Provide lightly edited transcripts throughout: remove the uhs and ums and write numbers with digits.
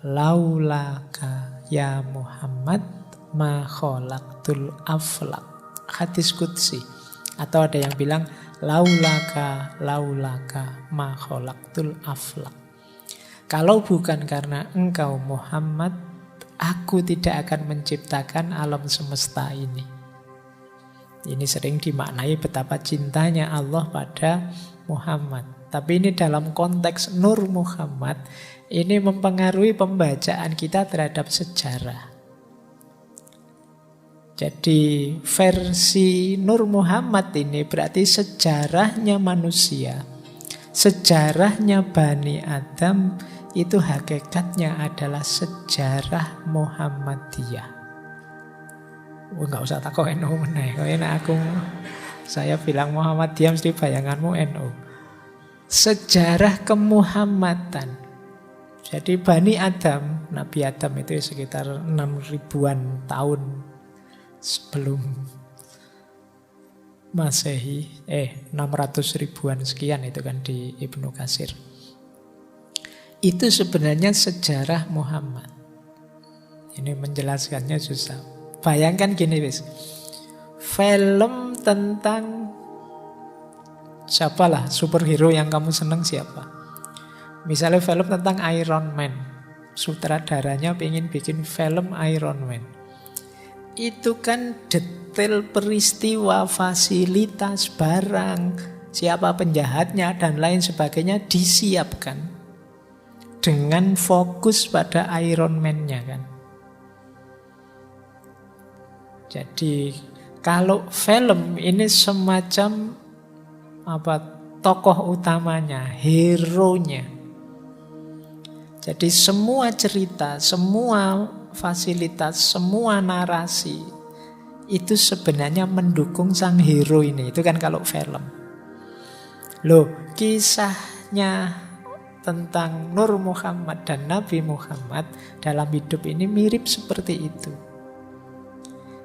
laulaka ya Muhammad ma khalaqtul aflak. Hadis qudsi. Atau ada yang bilang laulaka ma khalaqtul aflak. Kalau bukan karena engkau Muhammad, aku tidak akan menciptakan alam semesta ini. Ini sering dimaknai betapa cintanya Allah pada Muhammad. Tapi ini dalam konteks Nur Muhammad, ini mempengaruhi pembacaan kita terhadap sejarah. Jadi versi Nur Muhammad ini berarti sejarahnya manusia, sejarahnya Bani Adam, itu hakikatnya adalah sejarah Muhammadiyah. Enggak usah takut NU meneh. Saya bilang Muhammadiyah mesti bayanganmu NU. Sejarah kemuhammadan. Jadi Bani Adam, Nabi Adam itu sekitar 6.000-an tahun sebelum Masehi, 600 ribuan sekian itu kan di Ibnu Katsir. Itu sebenarnya sejarah Muhammad. Ini menjelaskannya susah. Bayangkan gini wis. Film tentang siapalah superhero yang kamu senang siapa? Misalnya film tentang Iron Man. Sutradaranya pengen bikin film Iron Man. Itu kan detail peristiwa, fasilitas, barang, siapa penjahatnya dan lain sebagainya disiapkan. Dengan fokus pada Iron Man-nya kan. Jadi kalau film ini semacam tokoh utamanya, hero-nya. Jadi semua cerita, semua fasilitas, semua narasi itu sebenarnya mendukung sang hero ini. Itu kan kalau film. Loh, kisahnya tentang Nur Muhammad dan Nabi Muhammad dalam hidup ini mirip seperti itu.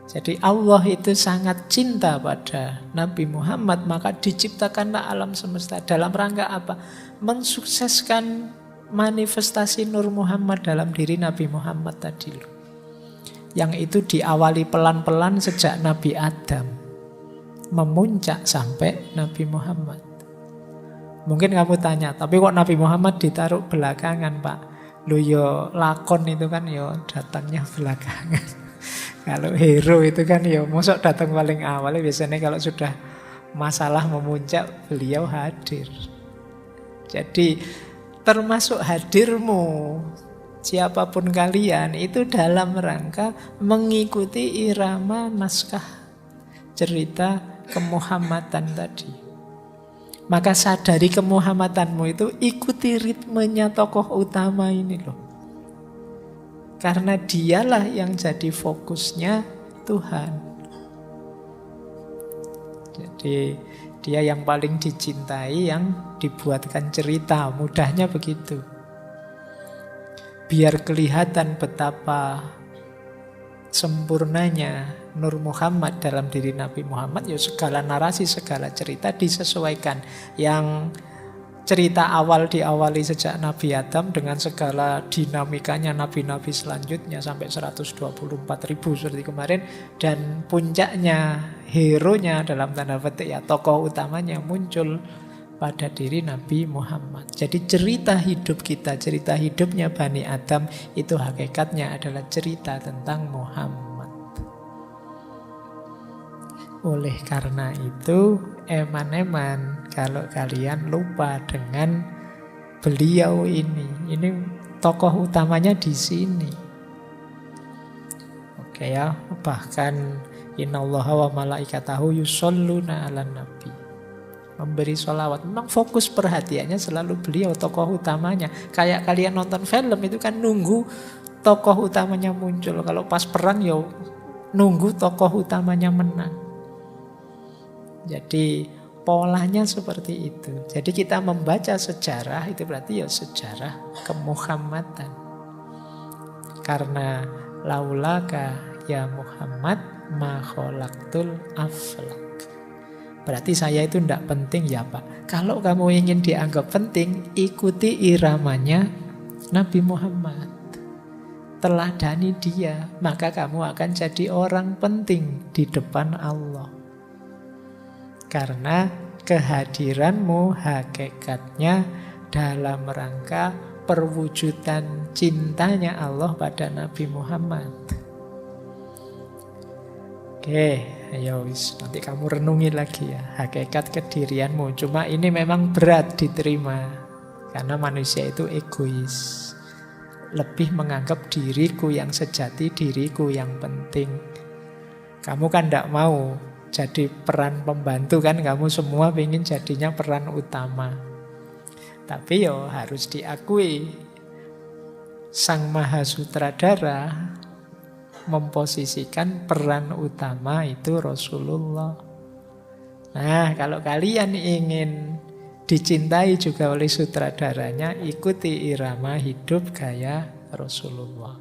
Jadi Allah itu sangat cinta pada Nabi Muhammad, maka diciptakanlah alam semesta. Dalam rangka apa? Mensukseskan manifestasi Nur Muhammad dalam diri Nabi Muhammad tadi loh. Yang itu diawali pelan-pelan sejak Nabi Adam, memuncak sampai Nabi Muhammad. Mungkin kamu tanya, tapi kok Nabi Muhammad ditaruh belakangan, Pak? Loh yo lakon itu kan yo datangnya belakangan. Kalau hero itu kan yo mosok datang paling awal. Biasanya kalau sudah masalah memuncak, beliau hadir. Jadi termasuk hadirmu, siapapun kalian, itu dalam rangka mengikuti irama naskah cerita kemuhammadan tadi. Maka sadari kemuhammadanmu itu, ikuti ritmenya tokoh utama ini loh. Karena dialah yang jadi fokusnya Tuhan. Jadi dia yang paling dicintai, yang dibuatkan cerita, mudahnya begitu. Biar kelihatan betapa sempurnanya Nur Muhammad dalam diri Nabi Muhammad, ya segala narasi, segala cerita disesuaikan. Yang cerita awal diawali sejak Nabi Adam dengan segala dinamikanya nabi-nabi selanjutnya sampai 124.000 seperti kemarin. Dan puncaknya, hero-nya dalam tanda petik ya, tokoh utamanya muncul pada diri Nabi Muhammad. Jadi cerita hidup kita, cerita hidupnya Bani Adam, itu hakikatnya adalah cerita tentang Muhammad. Oleh karena itu, eman-eman kalau kalian lupa dengan beliau ini. Ini tokoh utamanya di sini. Oke ya, bahkan innallaha wa malaikatahu yusholluna 'alan nabi. Memberi sholawat. Memang fokus perhatiannya selalu beliau, tokoh utamanya. Kayak kalian nonton film itu kan nunggu tokoh utamanya muncul. Kalau pas perang ya nunggu tokoh utamanya menang. Jadi polanya seperti itu. Jadi kita membaca sejarah itu berarti ya sejarah kemuhammadan. Karena laulaka ya Muhammad ma khalaqtul aflak. Berarti saya itu tidak penting ya Pak. Kalau kamu ingin dianggap penting, ikuti iramanya Nabi Muhammad. teladani dia, maka kamu akan jadi orang penting di depan Allah. Karena kehadiranmu hakikatnya dalam rangka perwujudan cintanya Allah pada Nabi Muhammad. Oke, ayo wis, nanti kamu renungi lagi ya hakikat kedirianmu. Cuma ini memang berat diterima karena manusia itu egois. Lebih menganggap diriku yang sejati, diriku yang penting. Kamu kan tidak mau jadi peran pembantu kan, kamu semua ingin jadinya peran utama. Tapi yo harus diakui, Sang Maha Sutradara memposisikan peran utama itu Rasulullah. Nah, kalau kalian ingin dicintai juga oleh sutradaranya, ikuti irama hidup gaya Rasulullah.